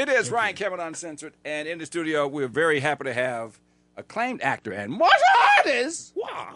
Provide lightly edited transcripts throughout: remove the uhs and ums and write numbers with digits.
It is Ryan Cameron Uncensored, and in the studio, we're very happy to have acclaimed actor and martial artist. Wow.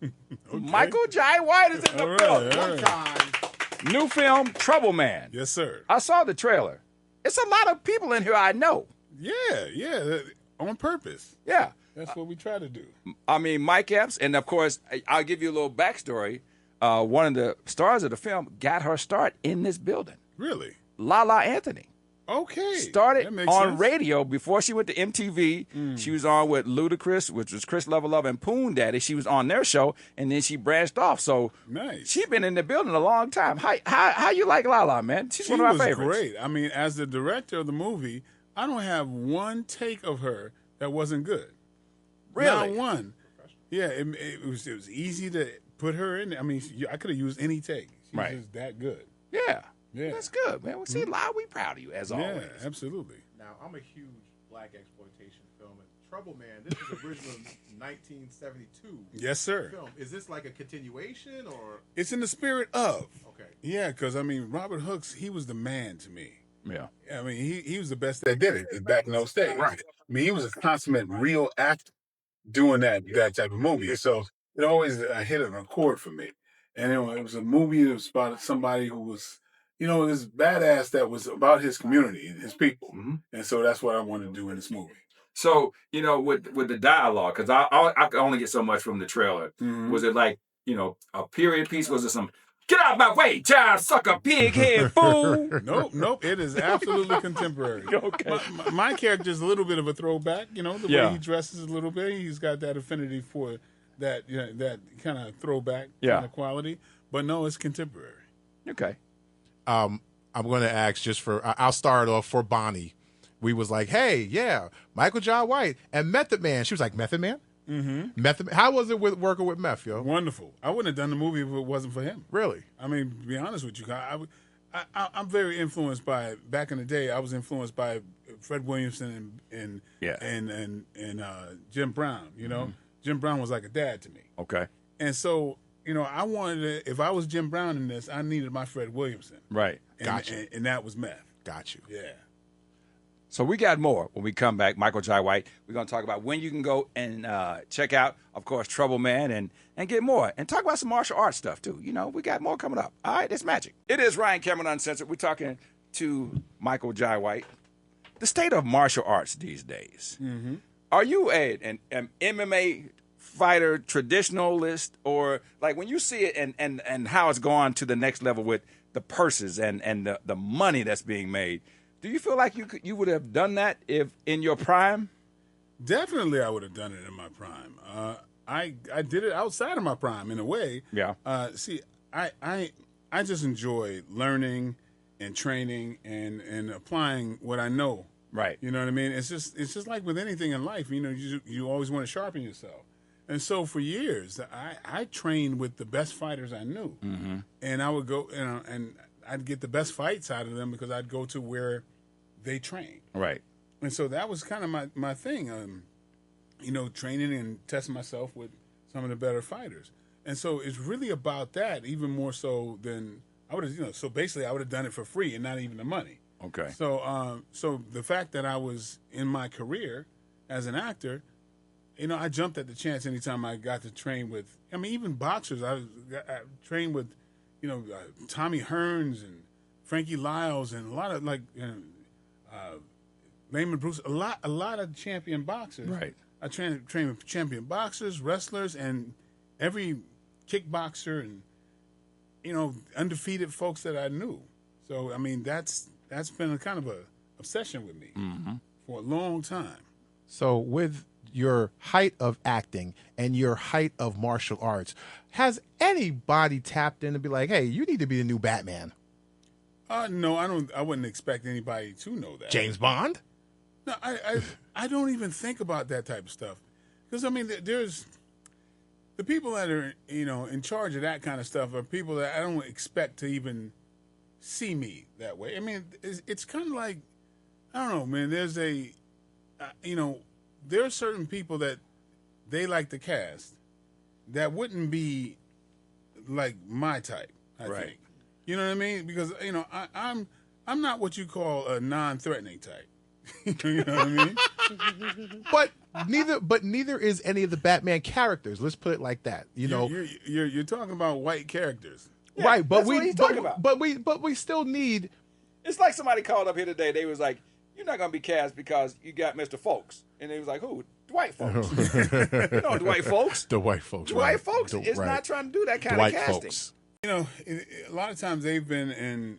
Okay. Michael Jai White is in the building. All right. New film, Trouble Man. Yes, sir. I saw the trailer. It's a lot of people in here I know. Yeah, on purpose. Yeah. That's what we try to do. I mean, Mike Epps, and of course, I'll give you a little backstory. One of the stars of the film got her start in this building. Really? Lala Anthony. Okay. Started that makes on sense. radio before she went to MTV. She was on with Ludacris, which was Chris Love and Poon Daddy. She was on their show, and then she branched off. So nice. She's been in the building a long time. How you like Lala, man? She's one of my favorites. Great. I mean, as the director of the movie, I don't have one take of her that wasn't good. Really? Not one. Yeah, it was easy to put her in. I mean, I could have used any take. She was just that good. Yeah. Yeah. That's good, man. Well, see, Lala, we proud of you, as always. Yeah, absolutely. Now, I'm a huge black exploitation film. And Trouble Man, this is original 1972 Yes, sir. film. Is this like a continuation or? It's in the spirit of. Okay. Yeah, because, I mean, Robert Hooks, he was the man to me. Yeah. I mean, he was the best that did it back in those days. Right. I mean, he was a consummate real actor doing that type of movie. So it always hit a chord for me. And it was a movie that was about somebody who was, this badass that was about his community and his people. Mm-hmm. And so that's what I wanted to do in this movie. So, with the dialogue, because I could only get so much from the trailer. Mm-hmm. Was it like, a period piece? Was it some, get out of my way, child sucker, pig head fool? Nope. It is absolutely contemporary. Okay. My character's a little bit of a throwback, the way he dresses a little bit. He's got that affinity for that that kind of throwback kind of quality. But no, it's contemporary. Okay. I'm going to ask I'll start off for Bonnie. We was like, hey, yeah, Michael Jai White and Method Man. She was like, Method Man? Mm-hmm. Method. How was it working with Meth, yo? Wonderful. I wouldn't have done the movie if it wasn't for him. Really? I mean, to be honest with you, I'm very influenced by. Back in the day, I was influenced by Fred Williamson and Jim Brown. Jim Brown was like a dad to me. Okay. And so, I wanted to. If I was Jim Brown in this, I needed my Fred Williamson. Right. Gotcha. And that was Meth. Got you. Yeah. So we got more when we come back. Michael Jai White. We're going to talk about when you can go and check out, of course, Trouble Man and get more. And talk about some martial arts stuff, too. We got more coming up. All right, it's magic. It is Ryan Cameron Uncensored. We're talking to Michael Jai White. The state of martial arts these days. Mm-hmm. Are you an MMA fighter, traditionalist, or like when you see it and how it's gone to the next level with the purses and the money that's being made, do you feel like you would have done that if in your prime? Definitely, I would have done it in my prime. I did it outside of my prime in a way. Yeah. See, I just enjoy learning and training and applying what I know. Right. You know what I mean? It's just like with anything in life. You always want to sharpen yourself. And so for years, I trained with the best fighters I knew, and I would go and I'd get the best fights out of them because I'd go to where they train. Right. And so that was kind of my thing, training and testing myself with some of the better fighters. And so it's really about that, even more so than I would have, so basically I would have done it for free and not even the money. Okay. So so the fact that I was in my career as an actor, I jumped at the chance anytime I got to train with, even boxers. I trained with, Tommy Hearns and Frankie Lyles and a lot of Layman Bruce, a lot of champion boxers. Right. I trained with champion boxers, wrestlers, and every kickboxer and undefeated folks that I knew. So that's been a kind of a obsession with me for a long time. So with your height of acting and your height of martial arts, has anybody tapped in to be like, hey, you need to be the new Batman? No, I don't. I wouldn't expect anybody to know that. James Bond? No, I don't even think about that type of stuff because there's the people that are in charge of that kind of stuff are people that I don't expect to even see me that way. It's kind of like, I don't know, man. There's there are certain people that they like to cast that wouldn't be like my type. I think. You know what I mean? Because I'm I'm not what you call a non-threatening type. You know what I mean? But neither is any of the Batman characters. Let's put it like that. You're talking about white characters. Yeah, right? But that's what he's talking about. But we still need. It's like somebody called up here today. They was like, "You're not gonna be cast because you got Mr. Folks," and they was like, "Who? Dwight Folks." You know Dwight Folks. The white folks. Dwight right. Folks The- is right. not trying to do that kind Dwight of casting. folks. You know, a lot of times they've been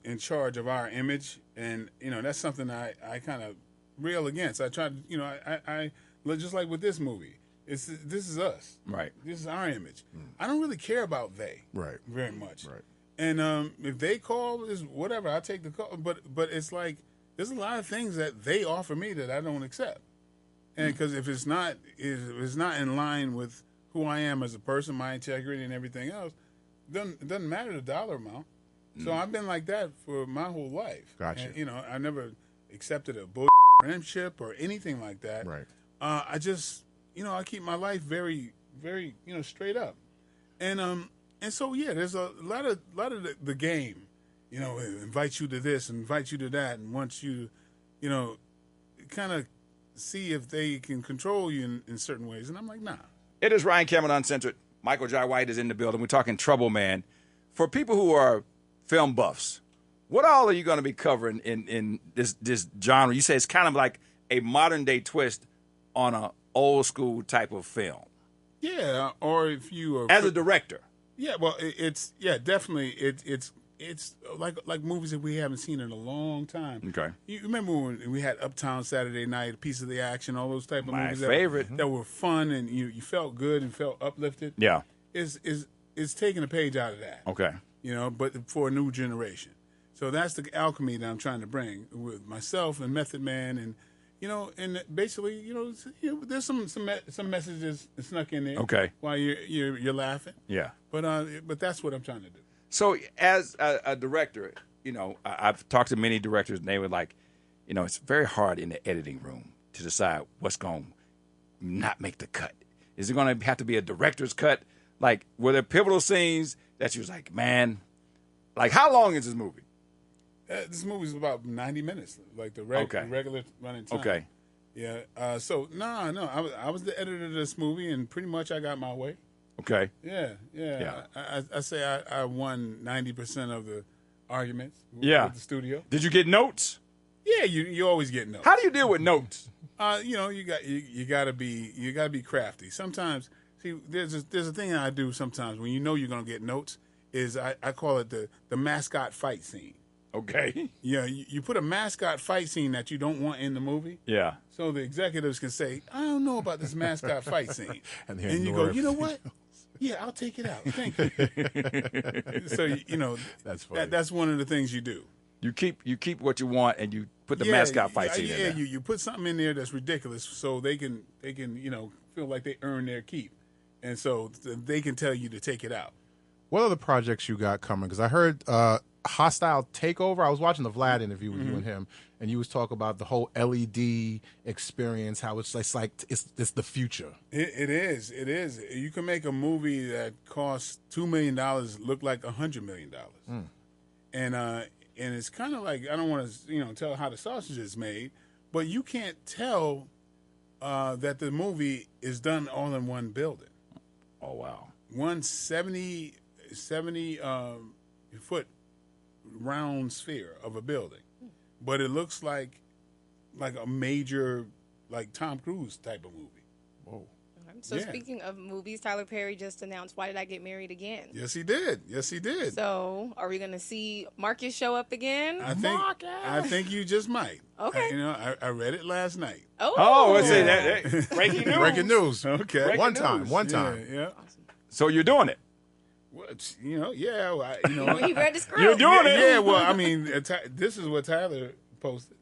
in charge of our image, and that's something I kind of rail against. I try to, I just like with this movie, this is us, Right. This is our image. I don't really care about they, Right. very much, Right. And if they call is whatever, I take the call. But it's like there's a lot of things that they offer me that I don't accept, and because if it's not in line with who I am as a person, my integrity and everything else. It doesn't matter the dollar amount. So I've been like that for my whole life. Gotcha. And, I never accepted a bull friendship or anything like that. Right. I just, I keep my life very, very, straight up. And so yeah, there's a lot of the game, invite you to this, invite you to that, and wants you, kind of see if they can control you in certain ways. And I'm like, nah. It is Ryan Cameron Uncensored. Michael Jai White is in the building. We're talking Trouble Man. For people who are film buffs, what all are you going to be covering in this genre? You say it's kind of like a modern day twist on an old school type of film. Yeah, or if you are As a director. Yeah, well, it's definitely it's like movies that we haven't seen in a long time. Okay. You remember when we had Uptown Saturday Night, A Piece of the Action, all those type of My movies favorite. that were fun and you felt good and felt uplifted. Yeah. Is taking a page out of that. Okay. But for a new generation. So that's the alchemy that I'm trying to bring with myself and Method Man and and basically, there's some messages snuck in there. Okay. While you're laughing. Yeah. But that's what I'm trying to do. So as a director, I've talked to many directors and they were like, it's very hard in the editing room to decide what's going to not make the cut. Is it going to have to be a director's cut? Like, were there pivotal scenes that you was like, man, like how long is this movie? This movie's about 90 minutes, like the Okay. regular running time. Okay. Yeah. So no, I was the editor of this movie, and pretty much I got my way. Okay. Yeah. I say I won 90% of the arguments. Yeah. With the studio. Did you get notes? Yeah, you always get notes. How do you deal with notes? You gotta be crafty. Sometimes, see, there's a thing I do sometimes when you're gonna get notes. Is I call it the mascot fight scene. Okay. Yeah, you put a mascot fight scene that you don't want in the movie. Yeah. So the executives can say, I don't know about this mascot fight scene. And and you go, you know what? Yeah, I'll take it out. Thank you. So, That's funny. that's one of the things you do. You keep what you want and you put the mascot fight scene in there. You put something in there that's ridiculous so they can feel like they earn their keep. And so they can tell you to take it out. What other projects you got coming? Because I heard Hostile Takeover. I was watching the Vlad interview with you and him, and you was talking about the whole LED experience, how it's like it's the future. It is. You can make a movie that costs $2 million look like $100 million. And it's kind of like, I don't want to tell how the sausage is made, but you can't tell that the movie is done all in one building. Oh wow. One 70 foot round sphere of a building, but it looks like a major, like Tom Cruise type of movie. Whoa. So Yeah. speaking of movies, Tyler Perry just announced Why Did I Get Married Again? Yes, he did. So are we going to see Marcus show up again? I think you just might. Okay. I read it last night. Oh, let's see that. Breaking news. Breaking news. Okay. Breaking One news. time. Yeah. So you're doing it. Well, yeah. When he read the script. You're doing it. Yeah. Well, I mean, this is what Tyler posted.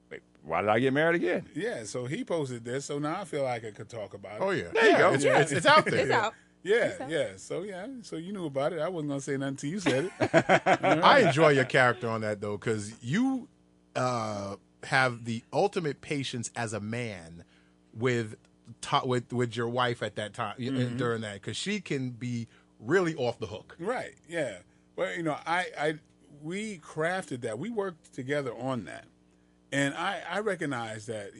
Wait, why did I get married again? Yeah. So he posted this. So now I feel like I could talk about it. Oh yeah. There you go. It's out there. It's out. Yeah. So So you knew about it. I wasn't gonna say nothing until you said it. I enjoy your character on that though, because you have the ultimate patience as a man with your wife at that time during that, because she can be really off the hook. Right. Yeah. Well, we crafted that. We worked together on that, and I recognize that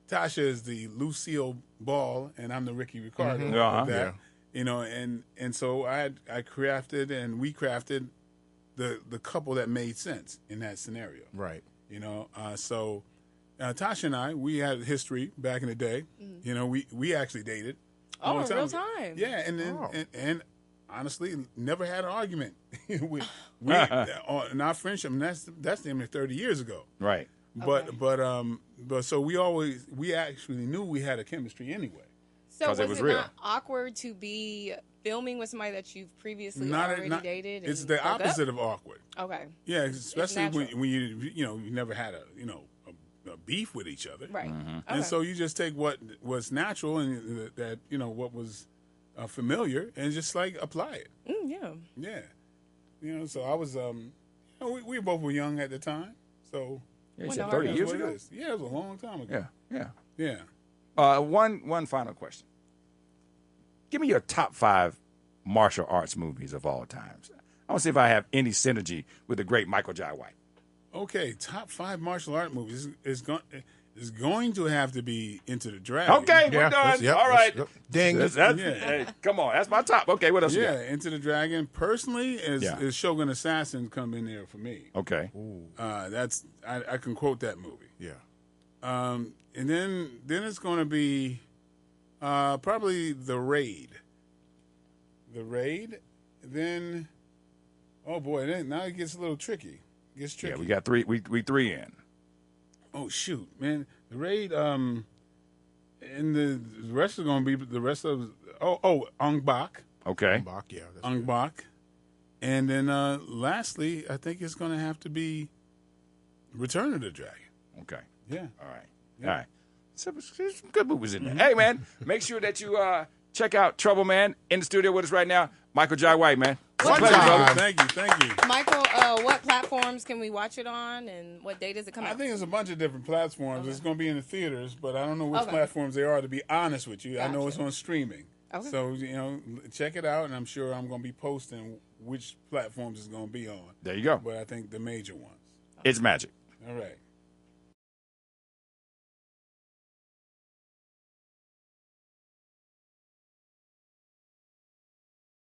Tasha is the Lucille Ball, and I'm the Ricky Ricardo of that. And so I crafted and we crafted the couple that made sense in that scenario. Right. So Tasha and I, we had history back in the day. We actually dated. Oh, in real time. Yeah, and then and honestly, never had an argument. we in our friendship, and that's damn near 30 years ago. Right. But so we actually knew we had a chemistry anyway. So was it was it real. not awkward to be filming with somebody that you've previously Not dated? It's and the broke up? opposite of awkward. Okay. Yeah, especially natural. when you never had a beef with each other. Right. Mm-hmm. Okay. And so you just take what was natural and that what was familiar and just like apply it. Yeah. So I was we both were young at the time. So Yeah, you Well, said no, 30 that's years what it ago. is. Yeah, it was a long time ago. Yeah. Yeah. One final question. Give me your top 5 martial arts movies of all times. I want to see if I have any synergy with the great Michael Jai White. Okay, top 5 martial art movies is going to have to be Into the Dragon. Okay, we're done. All right. Ding. Hey, come on. That's my top. Okay, what else you Yeah, got? Into the Dragon. Personally, is Shogun Assassin come in there for me. Okay. That's I can quote that movie. Yeah. And then it's going to be probably The Raid. The Raid. Then, oh boy, now it gets a little tricky. It gets tricky. Yeah, we got 3. We 3 in. Oh shoot, man! The Raid. And the rest is going to be the rest of. Ong Bak. Okay. Bach, yeah. That's Ong good. Bak. And then lastly, I think it's going to have to be Return of the Dragon. Okay. Yeah. All right. Yeah. All right. Some good movies in there. Hey, man, make sure that you check out Trouble Man in the studio with us right now. Michael Jai White, man. It's a What pleasure, time? brother. Thank you. Michael, what platforms can we watch it on, and what day does it come I out? think there's a bunch of different platforms. It's going to be in the theaters, but I don't know which Okay. platforms they are, to be honest with you. I know it's Gotcha. on streaming. Okay. So, check it out, and I'm sure I'm going to be posting which platforms it's going to be on. There you go. But I think the major ones. It's magic. All right.